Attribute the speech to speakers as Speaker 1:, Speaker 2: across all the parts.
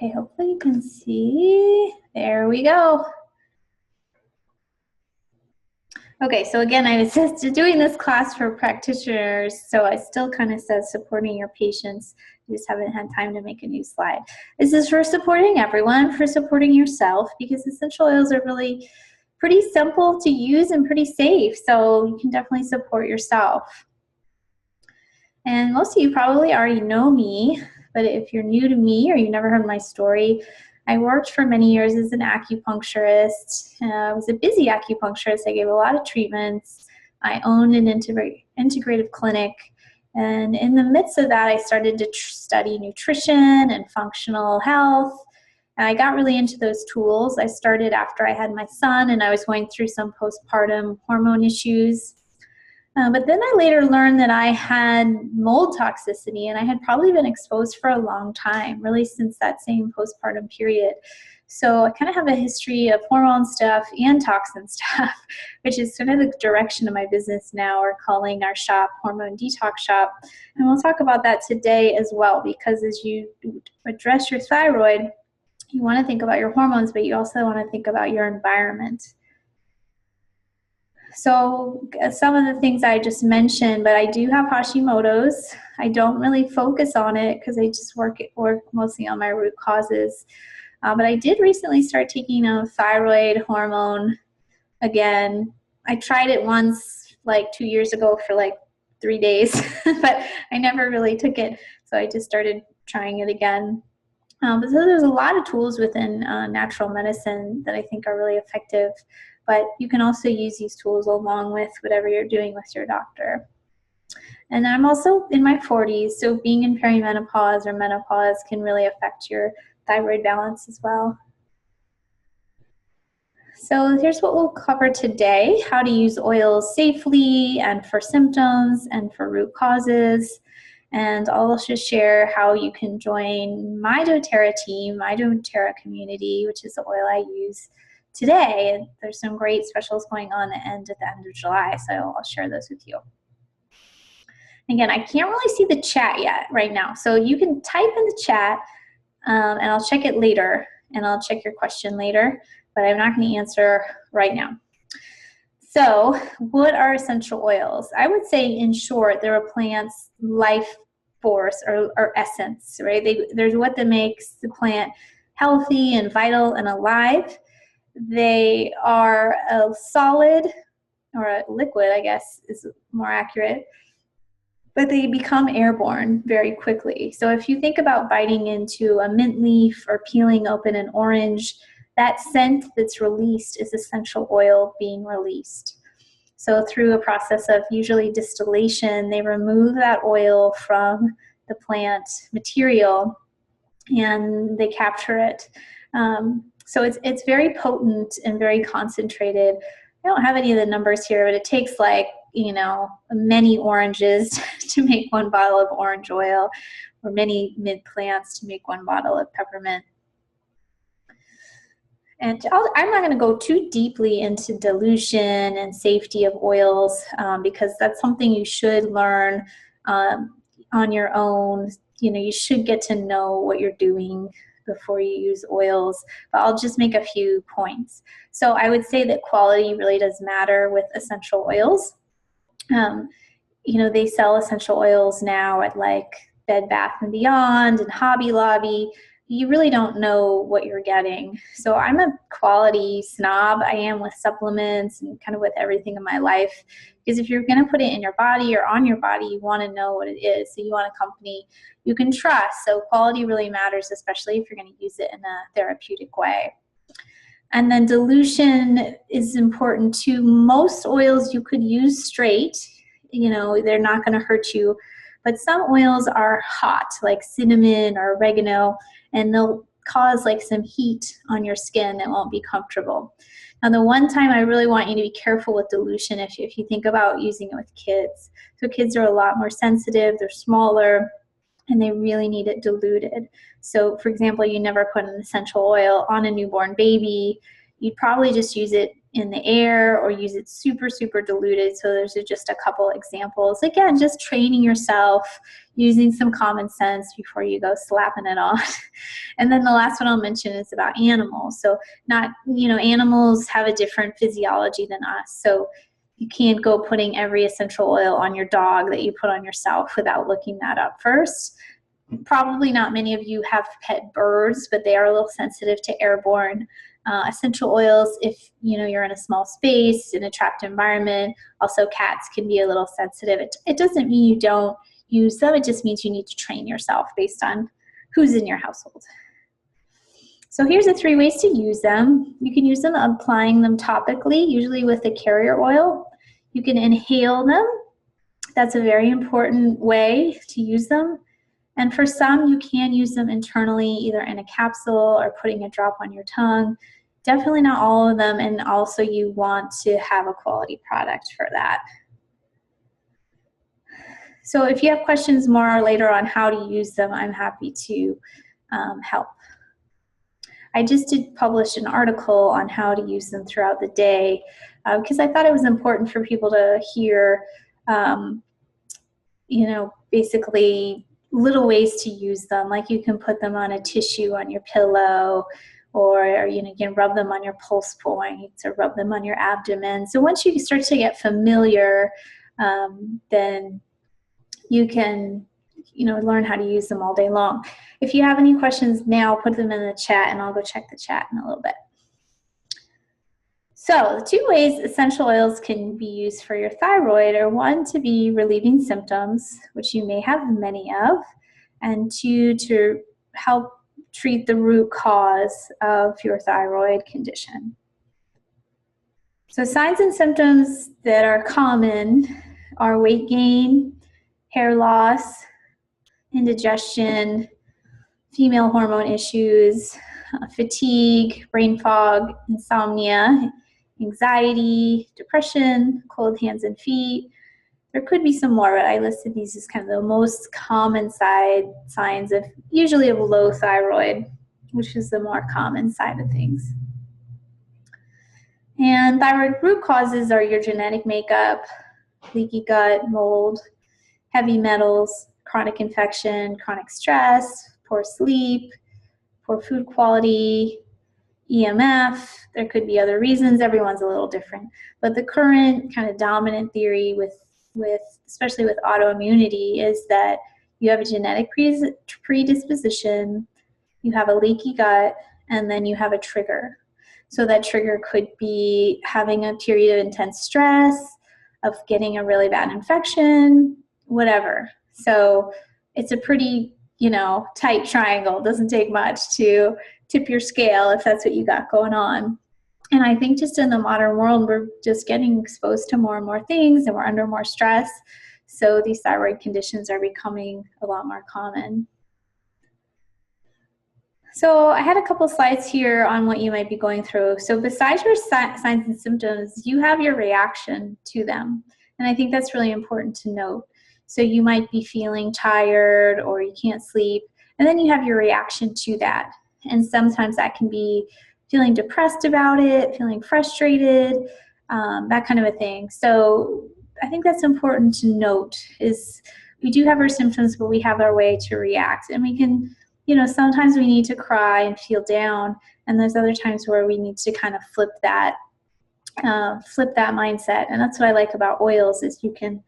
Speaker 1: Okay, hopefully you can see. There we go. Okay, so again, I was just doing this class for practitioners, so I still kind of said supporting your patients. You just haven't had time to make a new slide. This is for supporting everyone, for supporting yourself, because essential oils are really pretty simple to use and pretty safe, so you can definitely support yourself. And most of you probably already know me, but if you're new to me or you've never heard my story, I worked for many years as an acupuncturist. I was a busy acupuncturist. I gave a lot of treatments. I owned an integrative clinic. And in the midst of that, I started to study nutrition and functional health. And I got really into those tools. I started after I had my son, and I was going through some postpartum hormone issues. But then I later learned that I had mold toxicity, and I had probably been exposed for a long time, really since that same postpartum period. So I kind of have a history of hormone stuff and toxin stuff, which is sort of the direction of my business now. We're calling our shop Hormone Detox Shop. And we'll talk about that today as well, because as you address your thyroid, you want to think about your hormones, but you also want to think about your environment. So some of the things I just mentioned, but I do have Hashimoto's. I don't really focus on it because I just work mostly on my root causes. But I did recently start taking a thyroid hormone again. I tried it once like 2 years ago for like 3 days, but I never really took it. So I just started trying it again. But so there's a lot of tools within natural medicine that I think are really effective. But you can also use these tools along with whatever you're doing with your doctor. And I'm also in my 40s, so being in perimenopause or menopause can really affect your thyroid balance as well. So here's what we'll cover today: how to use oils safely and for symptoms and for root causes. And I'll also share how you can join my doTERRA team, my doTERRA community, which is the oil I use today. And there's some great specials going on at the end of July, so I'll share those with you. Again, I can't really see the chat yet right now, so you can type in the chat and I'll check it later, and I'll check your question later, but I'm not going to answer right now. So what are essential oils? I would say, in short, they're a plant's life force or essence, right? There's what that makes the plant healthy and vital and alive. They are a solid, or a liquid, I guess is more accurate, but they become airborne very quickly. So if you think about biting into a mint leaf or peeling open an orange, that scent that's released is essential oil being released. So through a process of usually distillation, they remove that oil from the plant material and they capture it. So it's very potent and very concentrated. I don't have any of the numbers here, but it takes like, many oranges to make one bottle of orange oil, or many mint plants to make one bottle of peppermint. And I'm not going to go too deeply into dilution and safety of oils because that's something you should learn on your own. You should get to know what you're doing before you use oils, but I'll just make a few points. So I would say that quality really does matter with essential oils. They sell essential oils now at like Bed Bath & Beyond and Hobby Lobby. You really don't know what you're getting. So I'm a quality snob. I am with supplements and kind of with everything in my life, because if you're going to put it in your body or on your body, you want to know what it is. So you want a company you can trust. So quality really matters, especially if you're going to use it in a therapeutic way. And then dilution is important too. Most oils you could use straight, they're not going to hurt you. But some oils are hot, like cinnamon or oregano, and they'll cause like some heat on your skin that won't be comfortable. Now, the one time I really want you to be careful with dilution if you think about using it with kids. So kids are a lot more sensitive, they're smaller, and they really need it diluted. So for example, you never put an essential oil on a newborn baby. You'd probably just use it in the air or use it super, super diluted. So there's just a couple examples. Again, just training yourself, using some common sense before you go slapping it on. And then the last one I'll mention is about animals. So animals have a different physiology than us. So you can't go putting every essential oil on your dog that you put on yourself without looking that up first. Probably not many of you have pet birds, but they are a little sensitive to airborne essential oils if you're in a small space, in a trapped environment. Also, cats can be a little sensitive. It doesn't mean you don't use them. It just means you need to train yourself based on who's in your household. So here's the 3 ways to use them. You can use them applying them topically, usually with a carrier oil. You can inhale them. That's a very important way to use them. And for some, you can use them internally, either in a capsule or putting a drop on your tongue. Definitely not all of them, and also you want to have a quality product for that. So if you have questions more later on how to use them, I'm happy to help. I just did publish an article on how to use them throughout the day because I thought it was important for people to hear, basically little ways to use them. Like you can put them on a tissue on your pillow, or you can rub them on your pulse points or rub them on your abdomen. So once you start to get familiar, then you can learn how to use them all day long. If you have any questions now, put them in the chat and I'll go check the chat in a little bit. So the 2 ways essential oils can be used for your thyroid are 1, to be relieving symptoms, which you may have many of, and 2, to help treat the root cause of your thyroid condition. So signs and symptoms that are common are weight gain, hair loss, indigestion, female hormone issues, fatigue, brain fog, insomnia, anxiety, depression, cold hands and feet. There could be some more, but I listed these as kind of the most common signs of usually of low thyroid, which is the more common side of things. And thyroid root causes are your genetic makeup, leaky gut, mold, heavy metals, chronic infection, chronic stress, poor sleep, poor food quality, EMF. There could be other reasons. Everyone's a little different. But the current kind of dominant theory especially with autoimmunity is that you have a genetic predisposition, you have a leaky gut, and then you have a trigger. So that trigger could be having a period of intense stress, of getting a really bad infection, whatever. So it's a pretty, tight triangle. It doesn't take much to tip your scale if that's what you got going on. And I think just in the modern world, we're just getting exposed to more and more things, and we're under more stress. So these thyroid conditions are becoming a lot more common. So I had a couple slides here on what you might be going through. So besides your signs and symptoms, you have your reaction to them. And I think that's really important to note. So you might be feeling tired or you can't sleep, and then you have your reaction to that. And sometimes that can be feeling depressed about it, feeling frustrated, that kind of a thing. So I think that's important to note is we do have our symptoms, but we have our way to react. And we can, sometimes we need to cry and feel down, and there's other times where we need to kind of flip that mindset. And that's what I like about oils is you can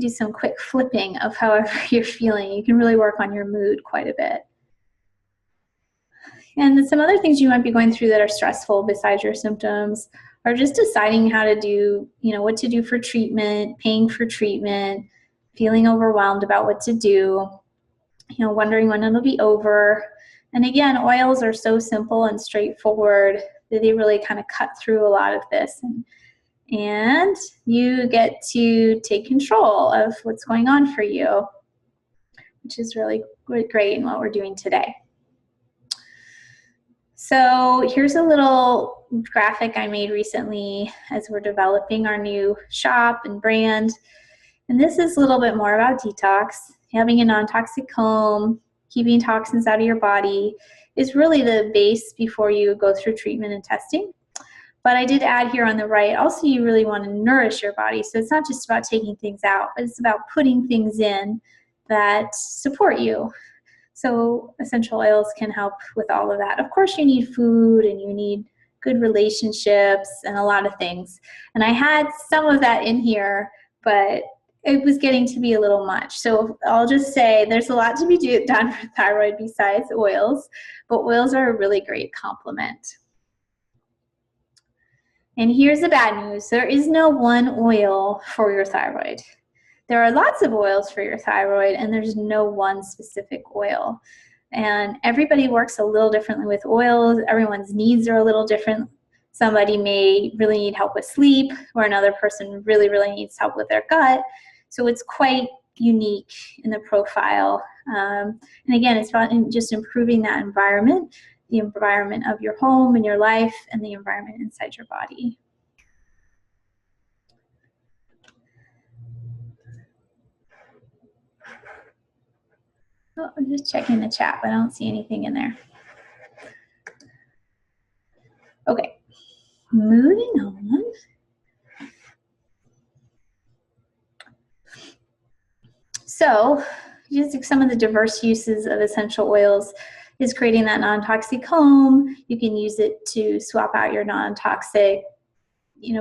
Speaker 1: do some quick flipping of however you're feeling. You can really work on your mood quite a bit. And some other things you might be going through that are stressful besides your symptoms are just deciding how to do, what to do for treatment, paying for treatment, feeling overwhelmed about what to do, wondering when it'll be over. And again, oils are so simple and straightforward that they really kind of cut through a lot of this. And you get to take control of what's going on for you, which is really great in what we're doing today. So here's a little graphic I made recently as we're developing our new shop and brand. And this is a little bit more about detox. Having a non-toxic home, keeping toxins out of your body is really the base before you go through treatment and testing. But I did add here on the right, also you really want to nourish your body. So it's not just about taking things out, but it's about putting things in that support you. So essential oils can help with all of that. Of course, you need food and you need good relationships and a lot of things. And I had some of that in here, but it was getting to be a little much. So I'll just say there's a lot to be done for thyroid besides oils, but oils are a really great complement. And here's the bad news. There is no one oil for your thyroid. There are lots of oils for your thyroid, and there's no one specific oil. And everybody works a little differently with oils. Everyone's needs are a little different. Somebody may really need help with sleep, or another person really, really needs help with their gut. So it's quite unique in the profile. And again, it's about just improving that environment, the environment of your home and your life, and the environment inside your body. Oh, I'm just checking the chat, but I don't see anything in there. Okay, moving on. So just some of the diverse uses of essential oils is creating that non-toxic home. You can use it to swap out your non-toxic,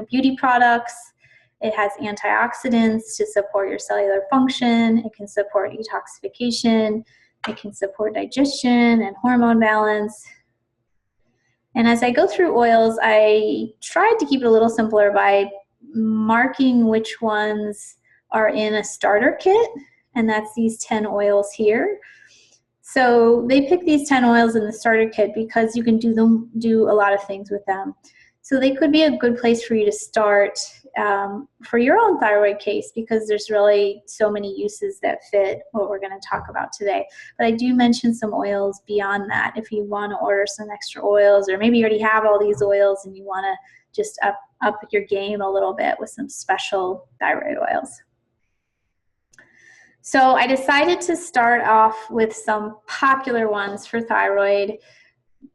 Speaker 1: beauty products. It has antioxidants to support your cellular function. It can support detoxification. It can support digestion and hormone balance. And as I go through oils, I tried to keep it a little simpler by marking which ones are in a starter kit, and that's these 10 oils here. So they pick these 10 oils in the starter kit because you can do a lot of things with them. So they could be a good place for you to start for your own thyroid case, because there's really so many uses that fit what we're going to talk about today. But I do mention some oils beyond that if you want to order some extra oils, or maybe you already have all these oils and you want to just up your game a little bit with some special thyroid oils. So I decided to start off with some popular ones for thyroid,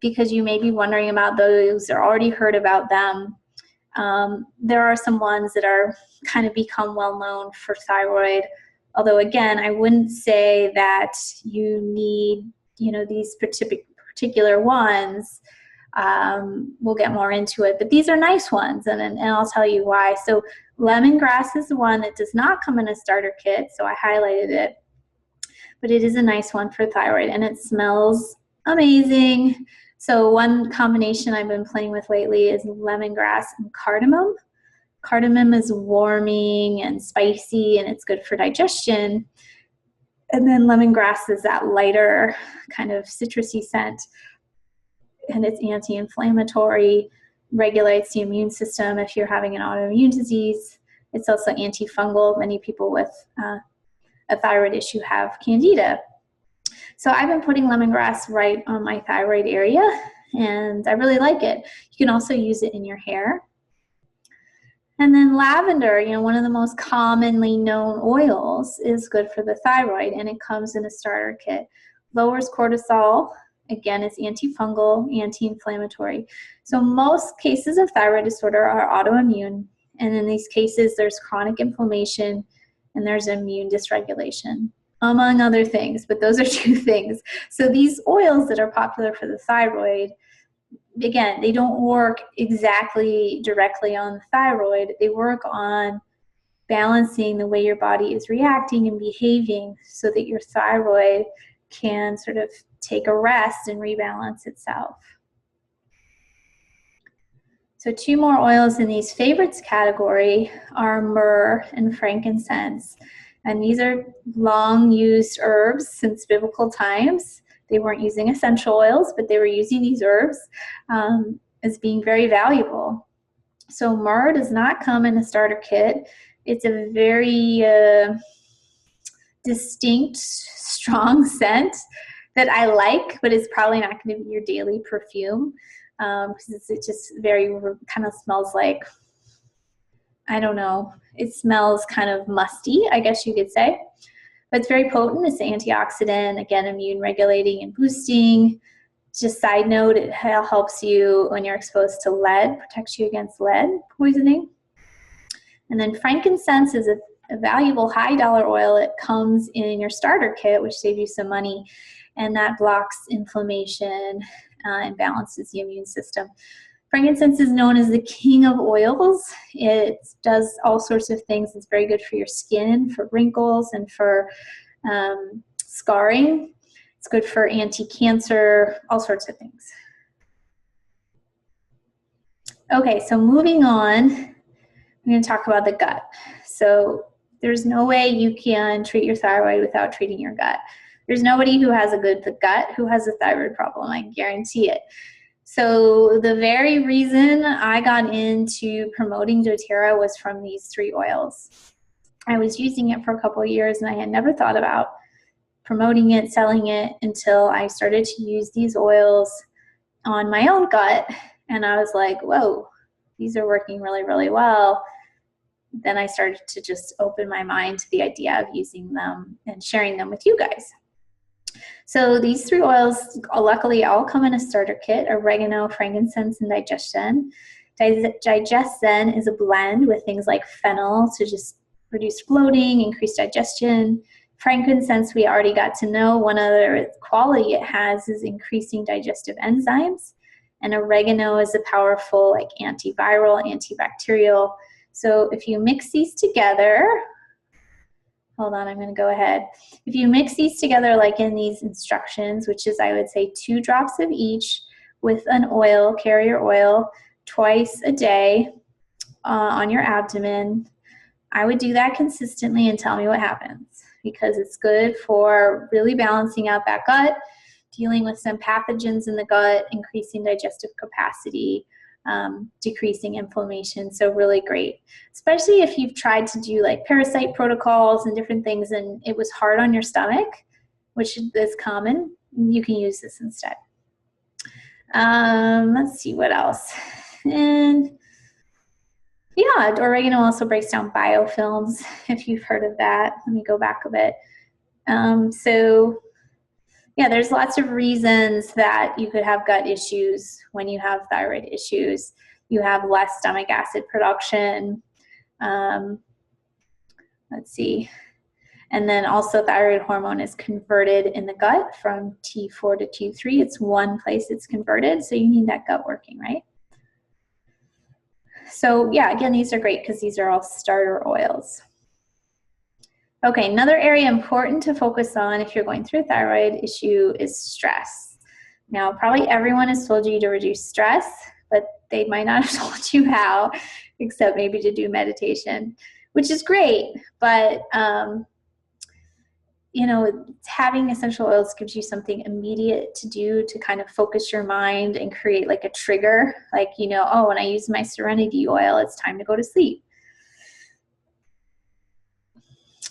Speaker 1: because you may be wondering about those or already heard about them. There are some ones that are kind of become well known for thyroid, although again, I wouldn't say that you need, these particular ones. We'll get more into it, but these are nice ones, and I'll tell you why. So lemongrass is the one that does not come in a starter kit, so I highlighted it, but it is a nice one for thyroid, and it smells amazing. So one combination I've been playing with lately is lemongrass and cardamom. Cardamom is warming and spicy, and it's good for digestion. And then lemongrass is that lighter kind of citrusy scent, and it's anti-inflammatory, regulates the immune system if you're having an autoimmune disease. It's also antifungal. Many people with a thyroid issue have candida. So I've been putting lemongrass right on my thyroid area, and I really like it. You can also use it in your hair. And then lavender, one of the most commonly known oils, is good for the thyroid, and it comes in a starter kit. Lowers cortisol. Again, it's antifungal, anti-inflammatory. So most cases of thyroid disorder are autoimmune, and in these cases there's chronic inflammation and there's immune dysregulation, among other things, but those are two things. So these oils that are popular for the thyroid, again, they don't work exactly directly on the thyroid. They work on balancing the way your body is reacting and behaving so that your thyroid can sort of take a rest and rebalance itself. So two more oils in these favorites category are myrrh and frankincense. And these are long used herbs since biblical times. They weren't using essential oils, but they were using these herbs as being very valuable. So myrrh does not come in a starter kit. It's a very distinct, strong scent that I like, but it's probably not going to be your daily perfume, because it just very kind of smells like, I don't know, it smells kind of musty, I guess you could say. But it's very potent. It's an antioxidant, again, immune regulating and boosting. Just side note, it helps you when you're exposed to lead, protects you against lead poisoning. And then frankincense is a valuable high dollar oil. It comes in your starter kit, which saves you some money, and that blocks inflammation and balances the immune system. Frankincense is known as the king of oils. It does all sorts of things. It's very good for your skin, for wrinkles, and for scarring. It's good for anti-cancer, all sorts of things. Okay, so moving on, I'm going to talk about the gut. So there's no way you can treat your thyroid without treating your gut. There's nobody who has a good gut who has a thyroid problem, I guarantee it. So the very reason I got into promoting doTERRA was from these 3 oils. I was using it for a couple of years and I had never thought about promoting it, selling it, until I started to use these oils on my own gut. And I was like, whoa, these are working really, really well. Then I started to just open my mind to the idea of using them and sharing them with you guys. So these 3 oils, luckily, all come in a starter kit: oregano, frankincense, and digestion. Digestion is a blend with things like fennel to just reduce bloating, increase digestion. Frankincense, we already got to know. One other quality it has is increasing digestive enzymes. And oregano is a powerful antiviral, antibacterial. So if you mix these together, hold on, I'm going to go ahead. If you mix these together like in these instructions, which is, I would say, 2 drops of each with an oil, carrier oil, twice a day on your abdomen, I would do that consistently and tell me what happens, because it's good for really balancing out that gut, dealing with some pathogens in the gut, increasing digestive capacity, decreasing inflammation. So really great, especially if you've tried to do like parasite protocols and different things and it was hard on your stomach, which is common. You can use this instead. Let's see what else. And yeah, oregano also breaks down biofilms, if you've heard of that. Let me go back a bit. So yeah, there's lots of reasons that you could have gut issues when you have thyroid issues. You have less stomach acid production. Let's see. And then also thyroid hormone is converted in the gut from T4 to T3. It's one place it's converted, so you need that gut working, right? So yeah, again, these are great because these are all starter oils. Okay, another area important to focus on if you're going through a thyroid issue is stress. Now, probably everyone has told you to reduce stress, but they might not have told you how, except maybe to do meditation, which is great. But, you know, having essential oils gives you something immediate to do to kind of focus your mind and create like a trigger. Like, you know, oh, when I use my Serenity oil, it's time to go to sleep.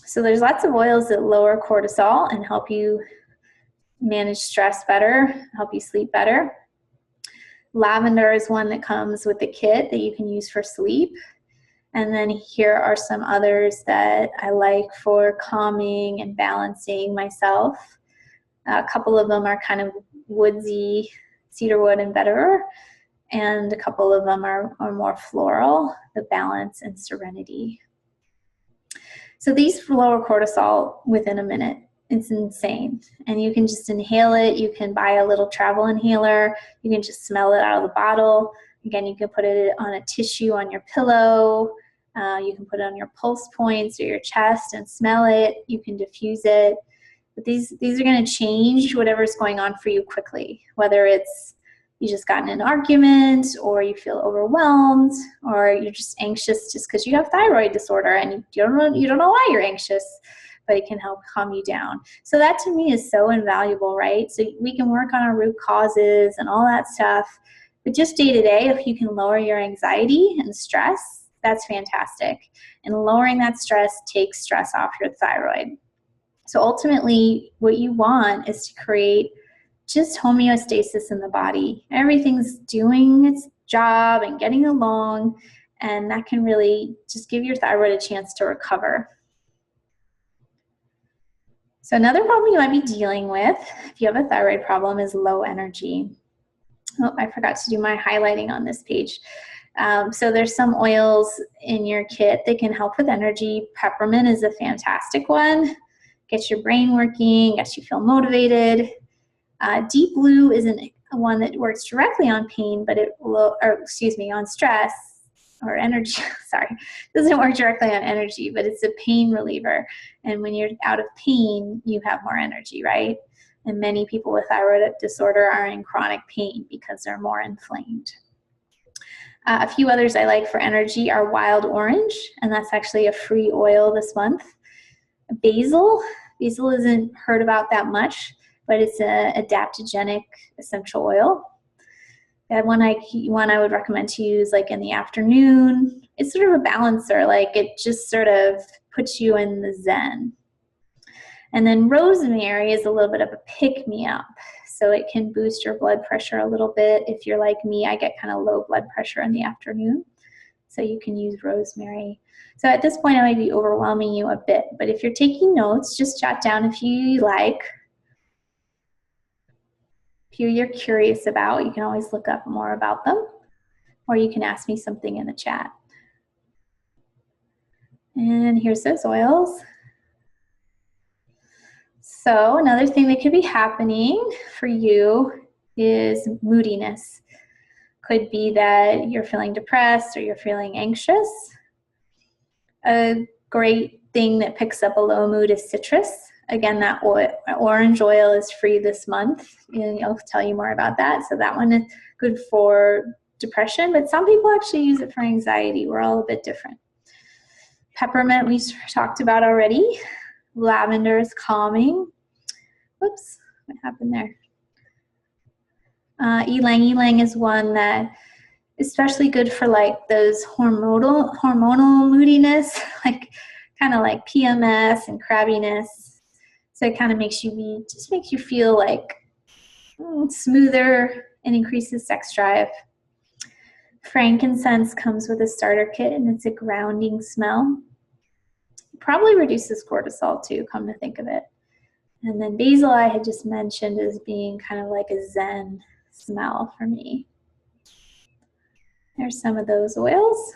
Speaker 1: So there's lots of oils that lower cortisol and help you manage stress better, help you sleep better. Lavender is one that comes with the kit that you can use for sleep. And then here are some others that I like for calming and balancing myself. A couple of them are kind of woodsy, cedarwood and vetiver, and a couple of them are more floral, the Balance and Serenity. So these lower cortisol within a minute. It's insane. And you can just inhale it. You can buy a little travel inhaler. You can just smell it out of the bottle. Again, you can put it on a tissue on your pillow. You can put it on your pulse points or your chest and smell it. You can diffuse it. But these are going to change whatever's going on for you quickly, whether it's you just got in an argument, or you feel overwhelmed, or you're just anxious just because you have thyroid disorder and you don't know why you're anxious, but it can help calm you down. So that to me is so invaluable, right? So we can work on our root causes and all that stuff, but just day to day, if you can lower your anxiety and stress, that's fantastic. And lowering that stress takes stress off your thyroid. So ultimately, what you want is to create just homeostasis in the body. Everything's doing its job and getting along, and that can really just give your thyroid a chance to recover. So another problem you might be dealing with if you have a thyroid problem is low energy. Oh, I forgot to do my highlighting on this page. So there's some oils in your kit that can help with energy. Peppermint is a fantastic one. Gets your brain working, gets you feel motivated. Deep Blue isn't one that works directly on pain, but on stress or energy. Sorry, doesn't work directly on energy, but it's a pain reliever. And when you're out of pain, you have more energy, right? And many people with thyroid disorder are in chronic pain because they're more inflamed. A few others I like for energy are Wild Orange, and that's actually a free oil this month. Basil isn't heard about that much, but it's an adaptogenic essential oil. That one I would recommend to use like in the afternoon. It's sort of a balancer, like it just sort of puts you in the zen. And then rosemary is a little bit of a pick-me-up. So it can boost your blood pressure a little bit. If you're like me, I get kind of low blood pressure in the afternoon. So you can use rosemary. So at this point, I might be overwhelming you a bit. But if you're taking notes, just jot down if you like. If you're curious about, you can always look up more about them. Or you can ask me something in the chat. And here's those oils. So another thing that could be happening for you is moodiness. Could be that you're feeling depressed or you're feeling anxious. A great thing that picks up a low mood is citrus. Again, that orange oil is free this month, and I'll tell you more about that. So that one is good for depression, but some people actually use it for anxiety. We're all a bit different. Peppermint we talked about already. Lavender is calming. Whoops, what happened there? Ylang ylang is one that is especially good for like those hormonal moodiness, like kind of like PMS and crabbiness. So it kind of makes you feel like smoother and increases sex drive. Frankincense comes with a starter kit and it's a grounding smell. It probably reduces cortisol too, come to think of it. And then basil I had just mentioned as being kind of like a zen smell for me. There's some of those oils.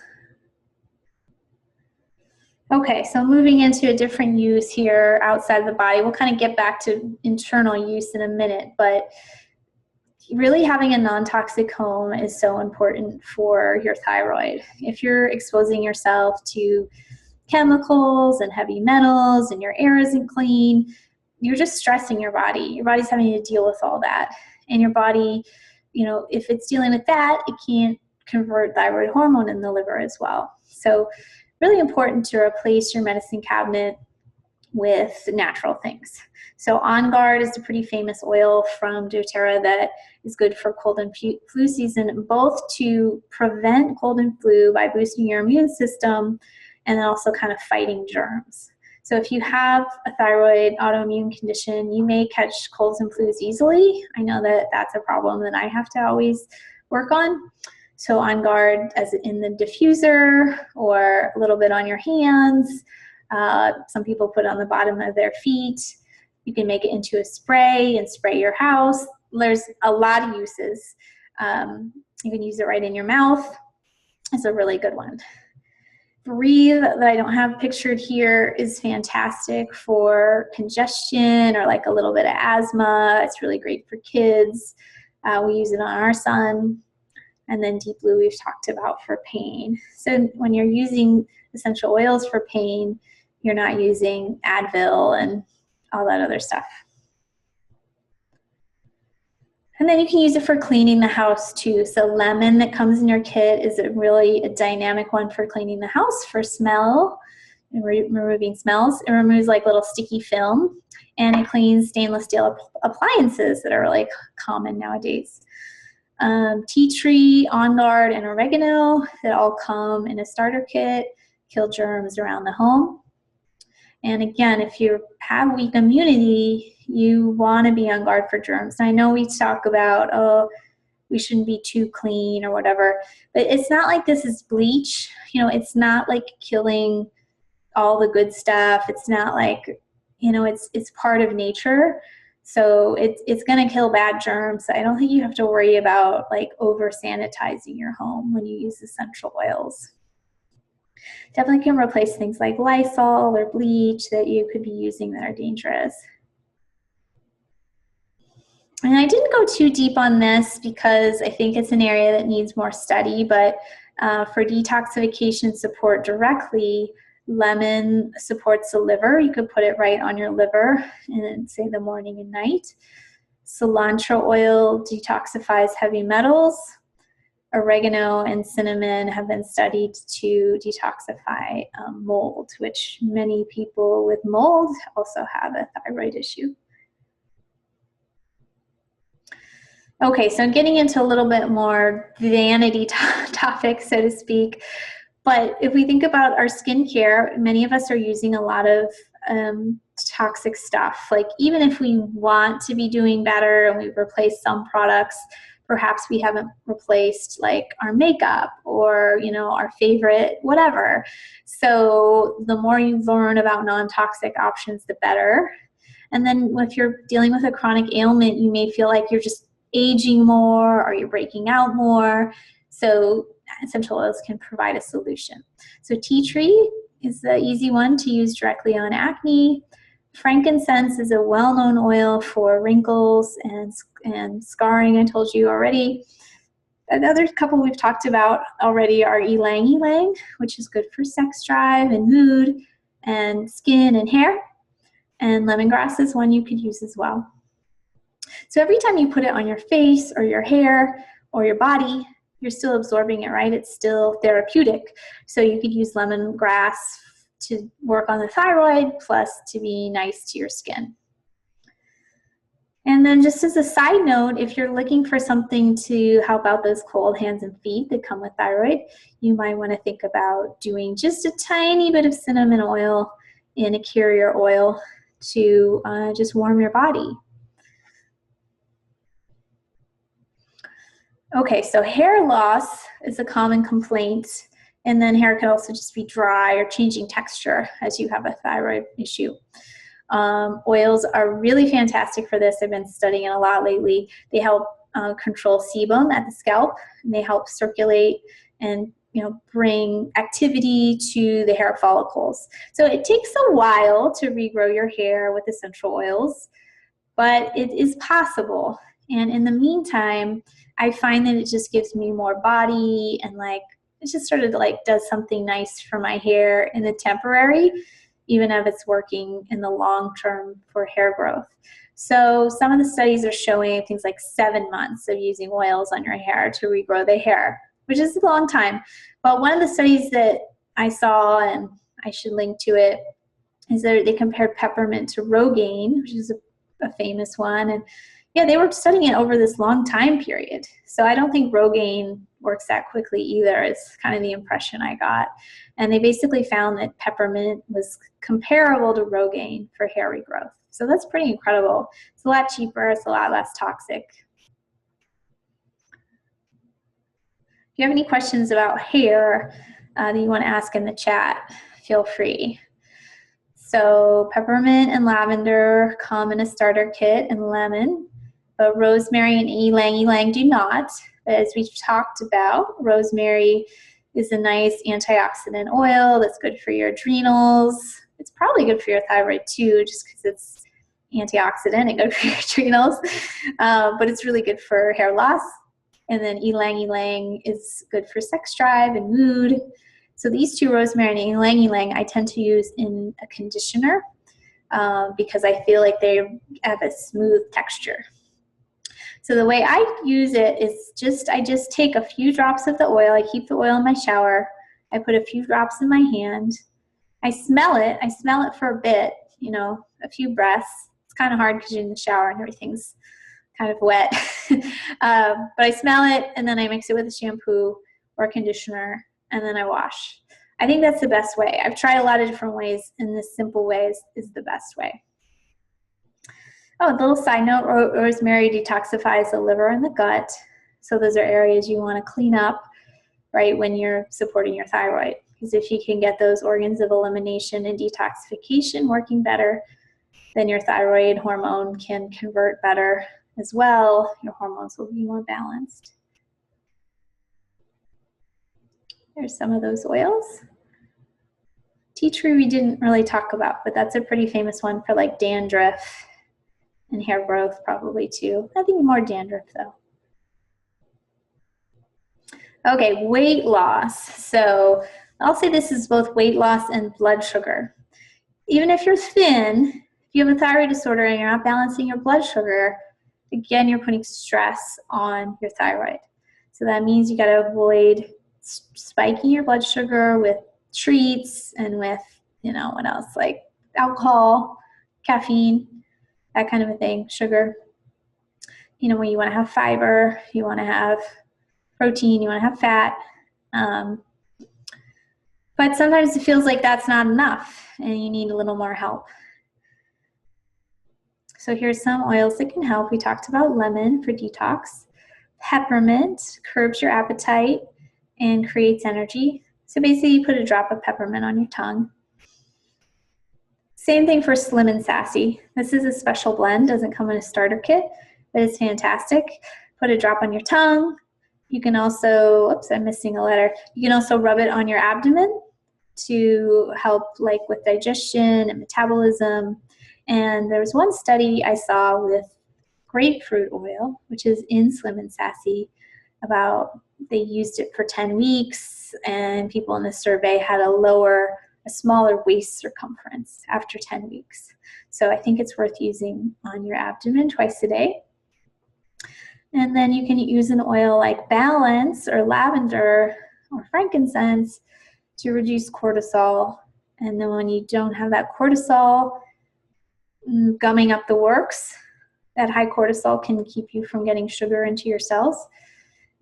Speaker 1: Okay, so moving into a different use here outside the body. We'll kind of get back to internal use in a minute, but really having a non-toxic home is so important for your thyroid. If you're exposing yourself to chemicals and heavy metals and your air isn't clean, you're just stressing your body. Your body's having to deal with all that. And your body, if it's dealing with that, it can't convert thyroid hormone in the liver as well. So really important to replace your medicine cabinet with natural things. So On Guard is a pretty famous oil from doTERRA that is good for cold and flu season, both to prevent cold and flu by boosting your immune system and then also kind of fighting germs. So if you have a thyroid autoimmune condition, you may catch colds and flus easily. I know that that's a problem that I have to always work on. So On Guard as in the diffuser or a little bit on your hands. Some people put it on the bottom of their feet. You can make it into a spray and spray your house. There's a lot of uses. You can use it right in your mouth. It's a really good one. Breathe, that I don't have pictured here, is fantastic for congestion or like a little bit of asthma. It's really great for kids. We use it on our son. And then Deep Blue we've talked about for pain. So when you're using essential oils for pain, you're not using Advil and all that other stuff. And then you can use it for cleaning the house too. So lemon that comes in your kit is really a dynamic one for cleaning the house for smell and removing smells. It removes like little sticky film, and it cleans stainless steel appliances that are really common nowadays. Tea tree, On Guard, and oregano that all come in a starter kit, kill germs around the home. And again, if you have weak immunity, you want to be on guard for germs. And I know we talk about, oh, we shouldn't be too clean or whatever, but it's not like this is bleach. It's not like killing all the good stuff. It's not like, it's part of nature. So it's going to kill bad germs. I don't think you have to worry about like over sanitizing your home when you use essential oils. Definitely can replace things like Lysol or bleach that you could be using that are dangerous. And I didn't go too deep on this because I think it's an area that needs more study, but for detoxification support directly, lemon supports the liver. You could put it right on your liver in, say, the morning and night. Cilantro oil detoxifies heavy metals. Oregano and cinnamon have been studied to detoxify mold, which many people with mold also have a thyroid issue. Okay, so getting into a little bit more vanity topics, so to speak. But if we think about our skincare, many of us are using a lot of toxic stuff. Like even if we want to be doing better and we've replaced some products, perhaps we haven't replaced like our makeup or, our favorite whatever. So the more you learn about non-toxic options, the better. And then if you're dealing with a chronic ailment, you may feel like you're just aging more or you're breaking out more. So essential oils can provide a solution. So tea tree is the easy one to use directly on acne. Frankincense is a well-known oil for wrinkles and scarring, I told you already. Another couple we've talked about already are ylang ylang, which is good for sex drive and mood and skin and hair. And lemongrass is one you could use as well. So every time you put it on your face or your hair or your body, you're still absorbing it, right? It's still therapeutic. So you could use lemongrass to work on the thyroid, plus to be nice to your skin. And then just as a side note, if you're looking for something to help out those cold hands and feet that come with thyroid, you might want to think about doing just a tiny bit of cinnamon oil in a carrier oil to just warm your body. Okay, so hair loss is a common complaint, and then hair can also just be dry or changing texture as you have a thyroid issue. Oils are really fantastic for this. I've been studying it a lot lately. They help control sebum at the scalp, and they help circulate and bring activity to the hair follicles. So it takes a while to regrow your hair with essential oils, but it is possible. And in the meantime, I find that it just gives me more body and it just sort of does something nice for my hair in the temporary, even if it's working in the long term for hair growth. So some of the studies are showing things like 7 months of using oils on your hair to regrow the hair, which is a long time. But one of the studies that I saw, and I should link to it, is that they compared peppermint to Rogaine, which is a famous one. And yeah, they were studying it over this long time period. So I don't think Rogaine works that quickly either. It's kind of the impression I got. And they basically found that peppermint was comparable to Rogaine for hair regrowth. So that's pretty incredible. It's a lot cheaper. It's a lot less toxic. If you have any questions about hair that you want to ask in the chat, feel free. So peppermint and lavender come in a starter kit, and lemon. But rosemary and ylang ylang do not. But as we've talked about, rosemary is a nice antioxidant oil that's good for your adrenals. It's probably good for your thyroid too, just because it's antioxidant and good for your adrenals. But it's really good for hair loss. And then ylang ylang is good for sex drive and mood. So these two, rosemary and ylang ylang, I tend to use in a conditioner because I feel like they have a smooth texture. So the way I use it is I just take a few drops of the oil. I keep the oil in my shower. I put a few drops in my hand. I smell it. I smell it for a bit, a few breaths. It's kind of hard because you're in the shower and everything's kind of wet. But I smell it, and then I mix it with a shampoo or conditioner, and then I wash. I think that's the best way. I've tried a lot of different ways, and this simple way is the best way. Oh, a little side note, rosemary detoxifies the liver and the gut. So those are areas you want to clean up, right, when you're supporting your thyroid. Because if you can get those organs of elimination and detoxification working better, then your thyroid hormone can convert better as well. Your hormones will be more balanced. There's some of those oils. Tea tree we didn't really talk about, but that's a pretty famous one for like dandruff and hair growth probably too. I think more dandruff though. Okay, weight loss. So I'll say this is both weight loss and blood sugar. Even if you're thin, if you have a thyroid disorder and you're not balancing your blood sugar, again, you're putting stress on your thyroid. So that means you got to avoid spiking your blood sugar with treats and with, what else, like alcohol, caffeine, that kind of a thing, sugar. When you want to have fiber, you want to have protein, you want to have fat. But sometimes it feels like that's not enough and you need a little more help. So here's some oils that can help. We talked about lemon for detox. Peppermint curbs your appetite and creates energy. So basically you put a drop of peppermint on your tongue. Same thing for Slim and Sassy. This is a special blend, doesn't come in a starter kit, but it's fantastic. Put a drop on your tongue. You can also, oops, I'm missing a letter. You can also rub it on your abdomen to help like with digestion and metabolism. And there was one study I saw with grapefruit oil, which is in Slim and Sassy, about they used it for 10 weeks and people in the survey had a smaller waist circumference after 10 weeks. So I think it's worth using on your abdomen twice a day. And then you can use an oil like Balance or lavender or frankincense to reduce cortisol. And then when you don't have that cortisol gumming up the works, that high cortisol can keep you from getting sugar into your cells,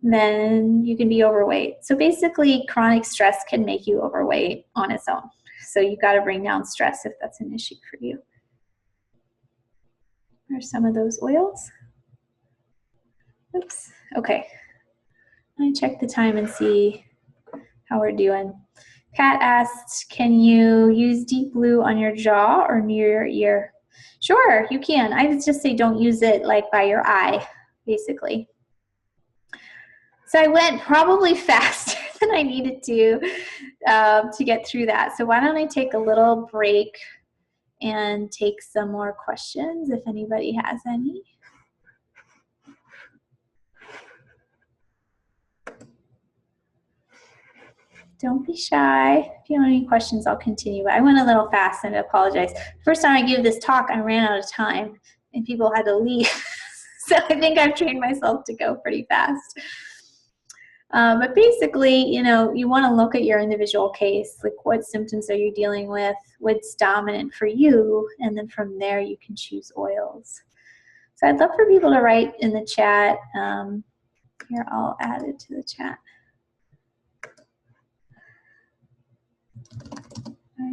Speaker 1: then you can be overweight. So basically, chronic stress can make you overweight on its own. So you've got to bring down stress if that's an issue for you. There's some of those oils. Oops. Okay. Let me check the time and see how we're doing. Pat asked, can you use Deep Blue on your jaw or near your ear? Sure, you can. I would just say don't use it like by your eye, basically. So I went probably faster than I needed to get through that. So why don't I take a little break and take some more questions if anybody has any. Don't be shy. If you have any questions, I'll continue. But I went a little fast and I apologize. First time I gave this talk, I ran out of time and people had to leave. So I think I've trained myself to go pretty fast. But basically, you want to look at your individual case, like what symptoms are you dealing with, what's dominant for you, and then from there you can choose oils. So I'd love for people to write in the chat. Here, I'll add it to the chat. Are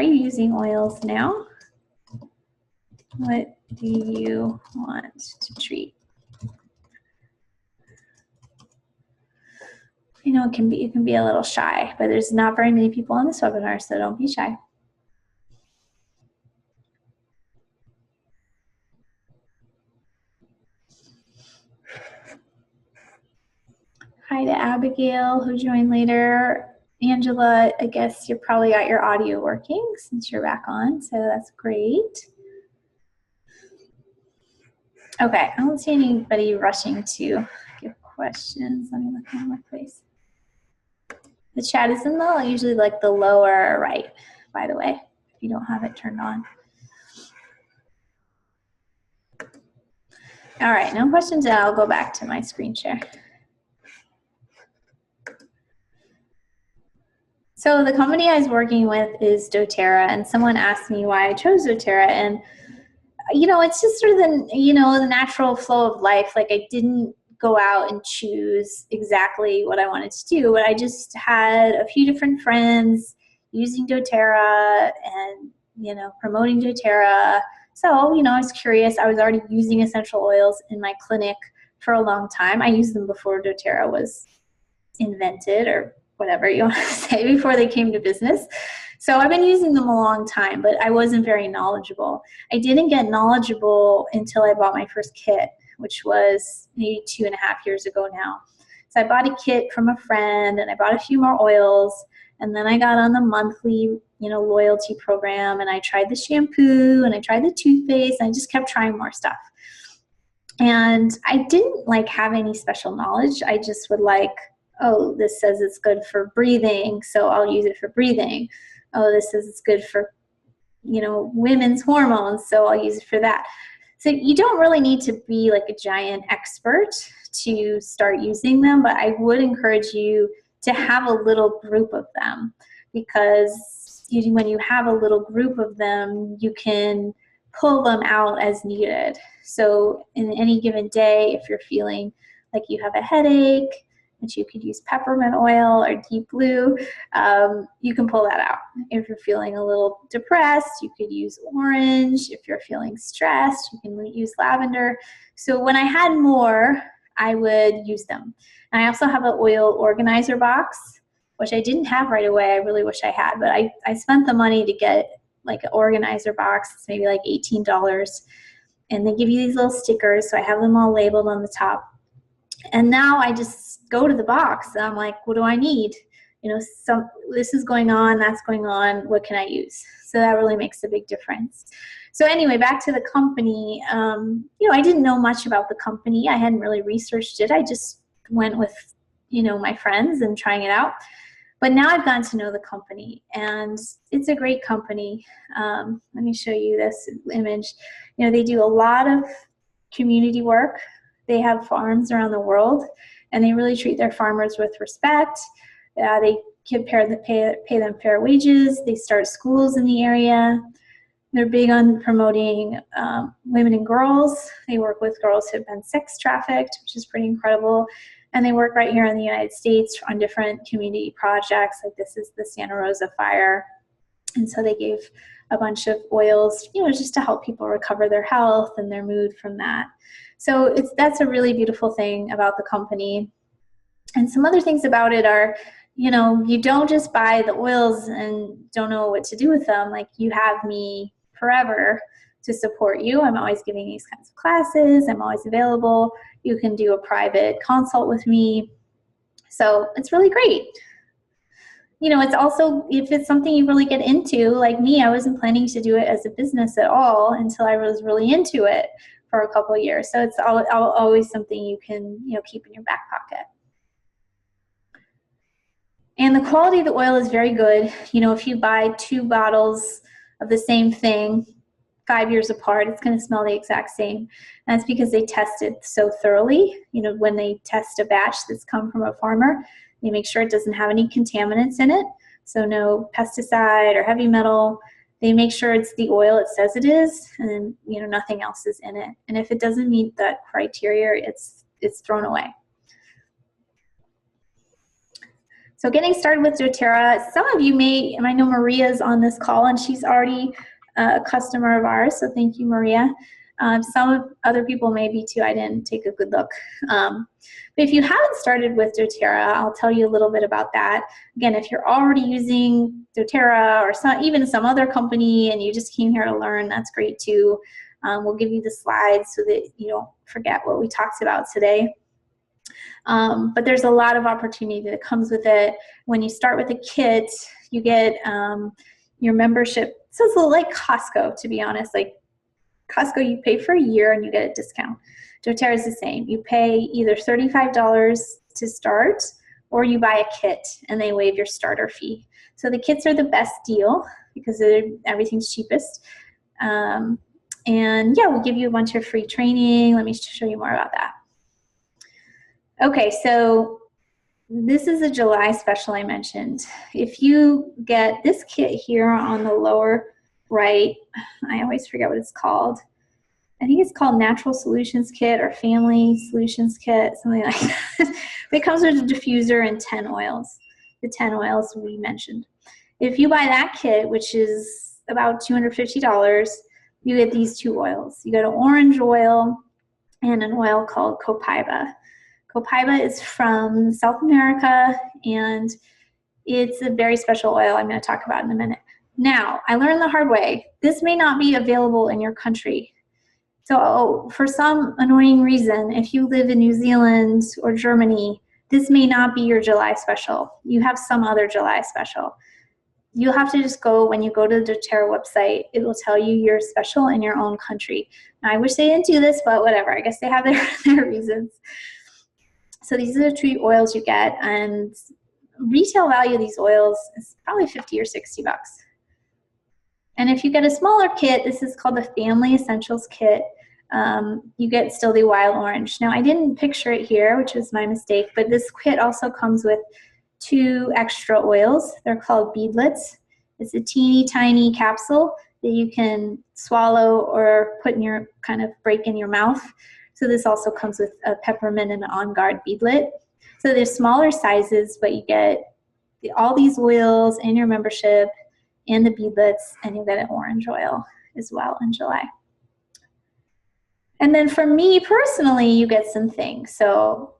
Speaker 1: you using oils now? What do you want to treat? It can be a little shy, but there's not very many people on this webinar, so don't be shy. Hi to Abigail, who joined later. Angela, I guess you probably got your audio working since you're back on, so that's great. Okay, I don't see anybody rushing to give questions. Let me look in one place. The chat is in usually like the lower right, by the way, if you don't have it turned on. All right, no questions, and I'll go back to my screen share. So the company I was working with is doTERRA, and someone asked me why I chose doTERRA, and it's just sort of the natural flow of life. Like I didn't go out and choose exactly what I wanted to do, but I just had a few different friends using doTERRA and promoting doTERRA. So I was curious. I was already using essential oils in my clinic for a long time. I used them before doTERRA was invented, or whatever you want to say, before they came to business. So I've been using them a long time, but I wasn't very knowledgeable. I didn't get knowledgeable until I bought my first kit, which was maybe 2.5 years ago now. So I bought a kit from a friend, and I bought a few more oils, and then I got on the monthly, loyalty program, and I tried the shampoo, and I tried the toothpaste, and I just kept trying more stuff. And I didn't have any special knowledge. I just would oh, this says it's good for breathing, so I'll use it for breathing. Oh, this says it's good for, women's hormones, so I'll use it for that. So you don't really need to be a giant expert to start using them, but I would encourage you to have a little group of them, because when you have a little group of them, you can pull them out as needed. So in any given day, if you're feeling like you have a headache, which you could use peppermint oil or deep blue, you can pull that out. If you're feeling a little depressed, you could use orange. If you're feeling stressed, you can use lavender. So when I had more, I would use them. And I also have an oil organizer box, which I didn't have right away. I really wish I had, but I spent the money to get an organizer box. It's maybe $18. And they give you these little stickers, so I have them all labeled on the top. And now I just go to the box and I'm like, what do I need? This is going on, that's going on, what can I use? So that really makes a big difference. So anyway, back to the company. I didn't know much about the company. I hadn't really researched it. I just went with, my friends and trying it out. But now I've gotten to know the company, and it's a great company. Let me show you this image. They do a lot of community work. They have farms around the world, and they really treat their farmers with respect. They pay them fair wages. They start schools in the area. They're big on promoting women and girls. They work with girls who have been sex trafficked, which is pretty incredible. And they work right here in the United States on different community projects. This is the Santa Rosa fire. And so they gave a bunch of oils, just to help people recover their health and their mood from that. So that's a really beautiful thing about the company. And some other things about it are, you don't just buy the oils and don't know what to do with them. You have me forever to support you. I'm always giving these kinds of classes. I'm always available. You can do a private consult with me. So it's really great. It's also, if it's something you really get into, like me, I wasn't planning to do it as a business at all until I was really into it for a couple of years. So it's always something you can, keep in your back pocket. And the quality of the oil is very good. If you buy 2 bottles of the same thing 5 years apart, it's going to smell the exact same. And that's because they test it so thoroughly. When they test a batch that's come from a farmer, they make sure it doesn't have any contaminants in it. So no pesticide or heavy metal. They make sure it's the oil it says it is, and nothing else is in it. And if it doesn't meet that criteria, it's thrown away. So getting started with doTERRA, some of you I know Maria's on this call, and she's already a customer of ours, so thank you, Maria. Some other people may be too. I didn't take a good look. But if you haven't started with doTERRA, I'll tell you a little bit about that. Again, if you're already using doTERRA or even some other company and you just came here to learn, that's great too. We'll give you the slides so that you don't forget what we talked about today. But there's a lot of opportunity that comes with it. When you start with a kit, you get your membership. So it's a little like Costco, to be honest. Like Costco, you pay for a year and you get a discount. doTERRA is the same. You pay either $35 to start, or you buy a kit and they waive your starter fee. So the kits are the best deal because everything's cheapest. And yeah, we'll give you a bunch of free training. Let me show you more about that. Okay, so this is a July special I mentioned. If you get this kit here on the lower right, I always forget what it's called. I think it's called Natural Solutions Kit or Family Solutions Kit, something like that. But it comes with a diffuser and 10 oils, the 10 oils we mentioned. If you buy that kit, which is about $250, you get these 2 oils. You get an orange oil and an oil called Copaiba. Copaiba is from South America, and it's a very special oil I'm going to talk about in a minute. Now, I learned the hard way. This may not be available in your country. So for some annoying reason, if you live in New Zealand or Germany, this may not be your July special. You have some other July special. You'll have to just go, when you go to the doTERRA website, it will tell you your special in your own country. Now, I wish they didn't do this, but whatever. I guess they have their reasons. So these are the 2 oils you get, and retail value of these oils is probably 50 or 60 bucks. And if you get a smaller kit, this is called the Family Essentials Kit. You get still the wild orange. Now, I didn't picture it here, which was my mistake, but this kit also comes with 2 extra oils. They're called beadlets. It's a teeny tiny capsule that you can swallow or put in your, kind of break in your mouth. So this also comes with a peppermint and an On Guard beadlet. So there's smaller sizes, but you get all these oils in your membership and the beadlets, and you get an orange oil as well in July. And then for me personally, you get some things. So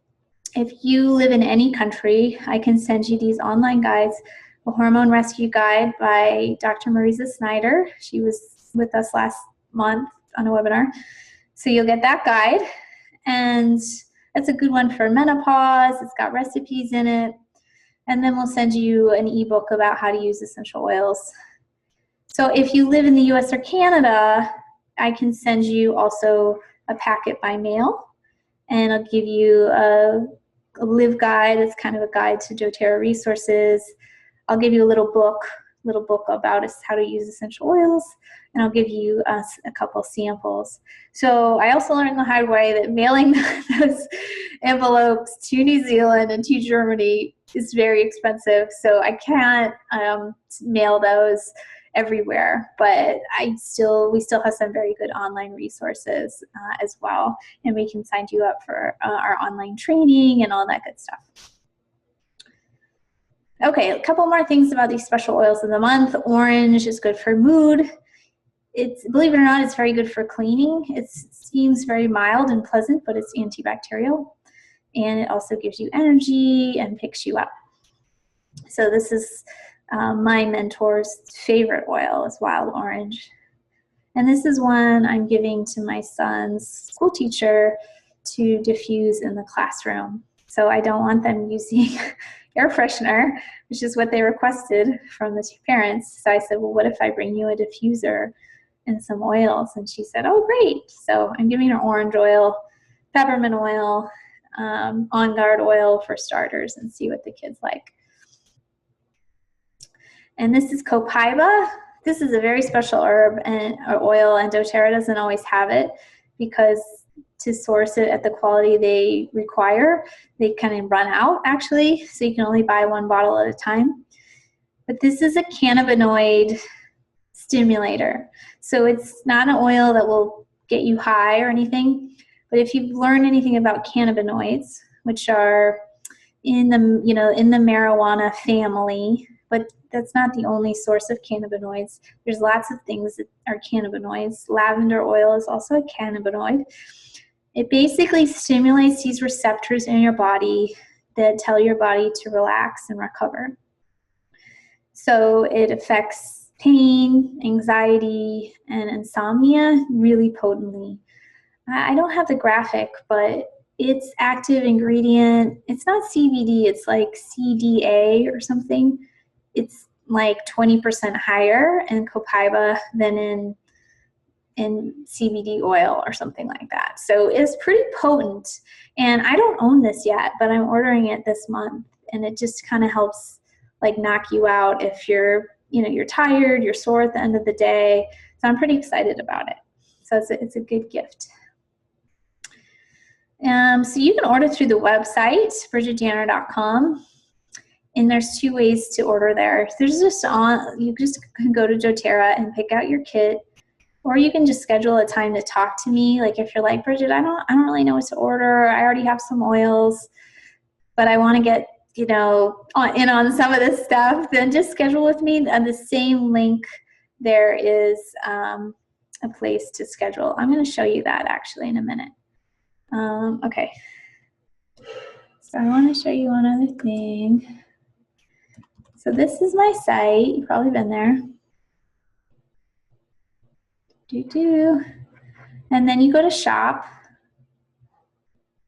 Speaker 1: if you live in any country, I can send you these online guides. A Hormone Rescue Guide by Dr. Marisa Snyder. She was with us last month on a webinar. So you'll get that guide, and it's a good one for menopause. It's got recipes in it. And then we'll send you an ebook about how to use essential oils. So if you live in the US or Canada, I can send you also a packet by mail, and I'll give you a live guide. It's kind of a guide to doTERRA resources. I'll give you a little book about how to use essential oils, and I'll give you a couple samples. So I also learned the hard way that mailing those envelopes to New Zealand and to Germany is very expensive, so I can't mail those everywhere, but we still have some very good online resources as well, and we can sign you up for our online training and all that good stuff. Okay, a couple more things about these special oils of the month. Orange is good for mood. Believe it or not, it's very good for cleaning. It seems very mild and pleasant, but it's antibacterial, and it also gives you energy and picks you up. So this is my mentor's favorite oil is wild orange. And this is one I'm giving to my son's school teacher to diffuse in the classroom. So I don't want them using air freshener, which is what they requested from the 2 parents. So I said, well, what if I bring you a diffuser and some oils? And she said, oh, great. So I'm giving her orange oil, peppermint oil, On Guard oil for starters, and see what the kids like. And this is copaiba. This is a very special herb or oil, and doTERRA doesn't always have it because to source it at the quality they require, they kind of run out actually, so you can only buy 1 bottle at a time. But this is a cannabinoid stimulator. So it's not an oil that will get you high or anything, but if you've learned anything about cannabinoids, which are in the marijuana family, but that's not the only source of cannabinoids. There's lots of things that are cannabinoids. Lavender oil is also a cannabinoid. It basically stimulates these receptors in your body that tell your body to relax and recover. So it affects pain, anxiety, and insomnia really potently. I don't have the graphic, but its active ingredient, it's not CBD, it's like CDA or something. It's like 20% higher in copaiba than in CBD oil or something like that. So it's pretty potent. And I don't own this yet, but I'm ordering it this month. And it just kind of helps like knock you out if you're tired, you're sore at the end of the day. So I'm pretty excited about it. So it's a good gift. So you can order through the website, bridgetdanner.com. And there's 2 ways to order there. There's you just can go to doTERRA and pick out your kit, or you can just schedule a time to talk to me. Like if you're like, Bridget, I don't really know what to order. I already have some oils, but I want to get in on some of this stuff. Then just schedule with me. On the same link, there is a place to schedule. I'm going to show you that actually in a minute. Okay. So I want to show you one other thing. So this is my site. You've probably been there. And then you go to shop,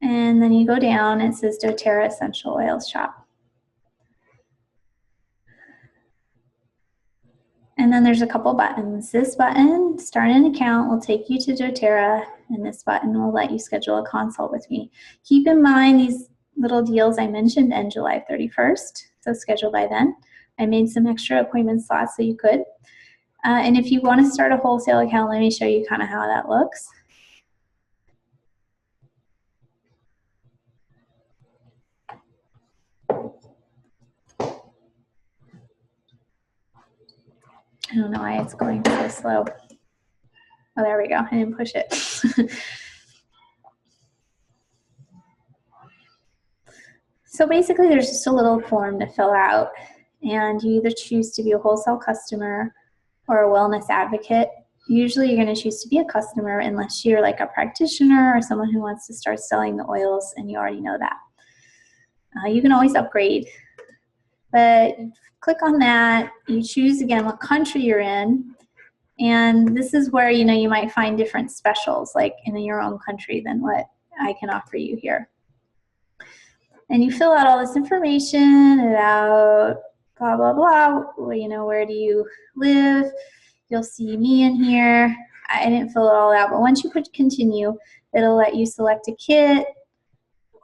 Speaker 1: and then you go down, it says doTERRA Essential Oils Shop. And then there's a couple buttons. This button, start an account, will take you to doTERRA, and this button will let you schedule a consult with me. Keep in mind these little deals I mentioned end July 31st, so schedule by then. I made some extra appointment slots so you could. And if you want to start a wholesale account, let me show you kind of how that looks. I don't know why it's going so slow. Oh, there we go. I didn't push it. So basically, there's just a little form to fill out, and you either choose to be a wholesale customer or a wellness advocate. Usually, you're going to choose to be a customer unless you're like a practitioner or someone who wants to start selling the oils, and you already know that. You can always upgrade, but click on that. You choose again what country you're in. And this is where, you know, you might find different specials like in your own country than what I can offer you here. And you fill out all this information about blah, blah, blah. Well, you know, where do you live? You'll see me in here. I didn't fill it all out, but once you put continue, it'll let you select a kit,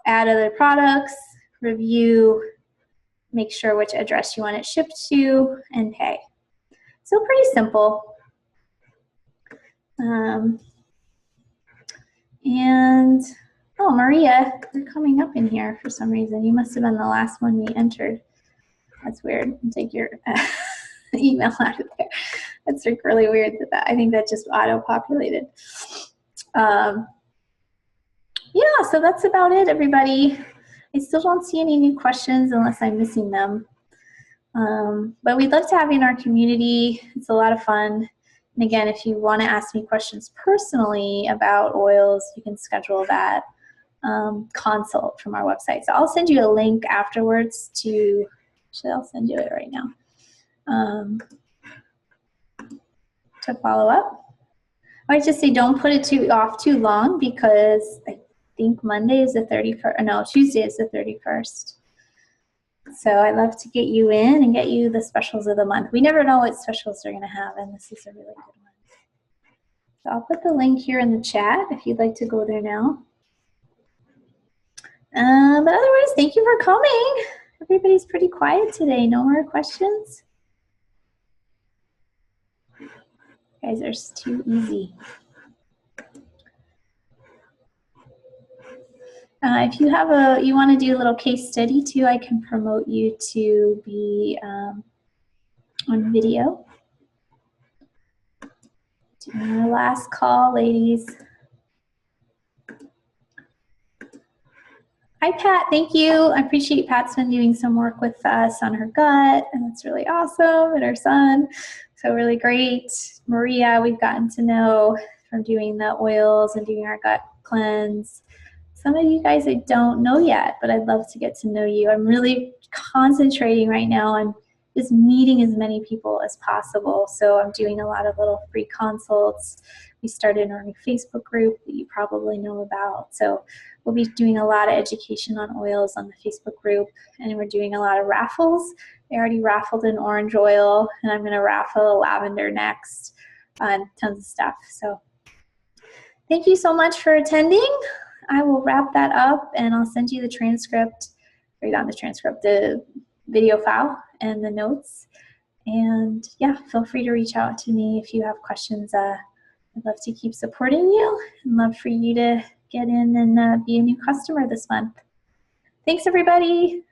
Speaker 1: add other products, review, make sure which address you want it shipped to, and pay. So pretty simple. And oh, Maria, you're coming up in here for some reason. You must have been the last one we entered. That's weird. Take your email out of there. That's like really weird that I think that just auto-populated. Yeah, so that's about it, everybody. I still don't see any new questions unless I'm missing them. But we'd love to have you in our community. It's a lot of fun. And again, if you want to ask me questions personally about oils, you can schedule that consult from our website. So I'll send you a link afterwards to, actually I'll send you it right now, to follow up. I just say don't put it off too long because I think Monday is the 31st, no, Tuesday is the 31st. So I'd love to get you in and get you the specials of the month. We never know what specials they're going to have, and this is a really good one. So I'll put the link here in the chat if you'd like to go there now. But otherwise, thank you for coming. Everybody's pretty quiet today. No more questions? You guys are just too easy. If you have you want to do a little case study too, I can promote you to be on video. Doing our last call, ladies. Hi, Pat. Thank you. I appreciate Pat's been doing some work with us on her gut, and that's really awesome, and her son. So really great. Maria, we've gotten to know from doing the oils and doing our gut cleanse. Some of you guys I don't know yet, but I'd love to get to know you. I'm really concentrating right now on just meeting as many people as possible. So I'm doing a lot of little free consults. We started our new Facebook group that you probably know about. So we'll be doing a lot of education on oils on the Facebook group, and we're doing a lot of raffles. I already raffled an orange oil, and I'm going to raffle a lavender next, and tons of stuff. So thank you so much for attending. I will wrap that up, and I'll send you the transcript, or not the transcript, the video file and the notes. And yeah, feel free to reach out to me if you have questions. I'd love to keep supporting you and love for you to get in and be a new customer this month. Thanks, everybody.